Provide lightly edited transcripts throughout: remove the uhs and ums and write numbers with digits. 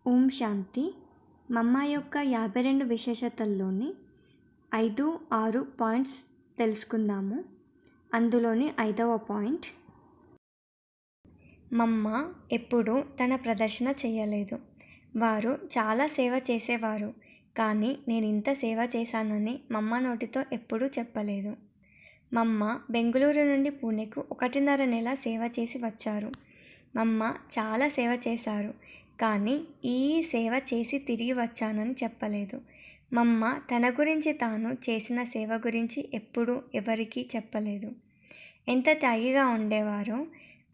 ఓం శాంతి. మమ్మ యొక్క 52 విశేషతల్లోని 5, 6 పాయింట్స్ తెలుసుకుందాము. అందులోని 5వ పాయింట్, మమ్మ ఎప్పుడూ తన ప్రదర్శన చేయలేదు. వారు చాలా సేవ చేసేవారు, కానీ నేనింత సేవ చేశానని మమ్మ నోటితో ఎప్పుడూ చెప్పలేదు. మమ్మ బెంగుళూరు నుండి పూణేకు 1.5 నెల సేవ చేసి వచ్చారు. మమ్మ చాలా సేవ చేశారు, కానీ ఈ సేవ చేసి తిరిగి వచ్చానని చెప్పలేదు. మమ్మ తన గురించి తాను చేసిన సేవ గురించి ఎప్పుడూ ఎవరికీ చెప్పలేదు. ఎంత త్యాగిగా ఉండేవారో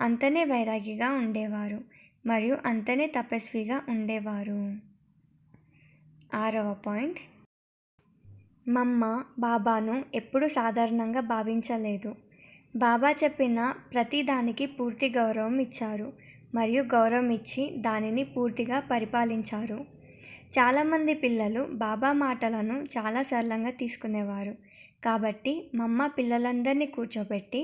అంతనే వైరాగిగా ఉండేవారు, మరియు అంతనే తపస్విగా ఉండేవారు. 6వ పాయింట్, మమ్మ బాబాను ఎప్పుడూ సాధారణంగా భావించలేదు. బాబా చెప్పిన ప్రతి దానికి పూర్తి గౌరవం ఇచ్చారు మరియు గౌరవం ఇచ్చి దానిని పూర్తిగా పరిపాలించారు. చాలామంది పిల్లలు బాబా మాటలను చాలా సరళంగా తీసుకునేవారు. కాబట్టి మమ్మ పిల్లలందరినీ కూర్చోబెట్టి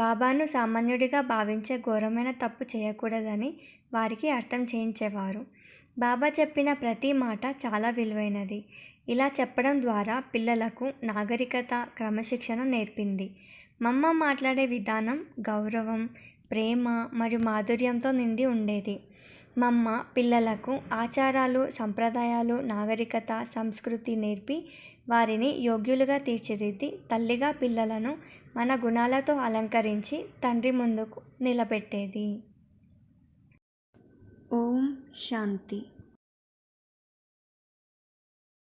బాబాను సామాన్యుడిగా భావించే ఘోరమైన తప్పు చేయకూడదని వారికి అర్థం చేయించేవారు. బాబా చెప్పిన ప్రతి మాట చాలా విలువైనది. ఇలా చెప్పడం ద్వారా పిల్లలకు నాగరికత, క్రమశిక్షణ నేర్పింది. మమ్మ మాట్లాడే విధానం గౌరవం, ప్రేమ మరియు మాధుర్యంతో నిండి ఉండేది. మమ్మ పిల్లలకు ఆచారాలు, సంప్రదాయాలు, నాగరికత, సంస్కృతి నేర్పి వారిని యోగ్యులుగా తీర్చిదిద్ది తల్లిగా పిల్లలను మన గుణాలతో అలంకరించి తండ్రి ముందుకు నిలబెట్టేది. ఓం శాంతి.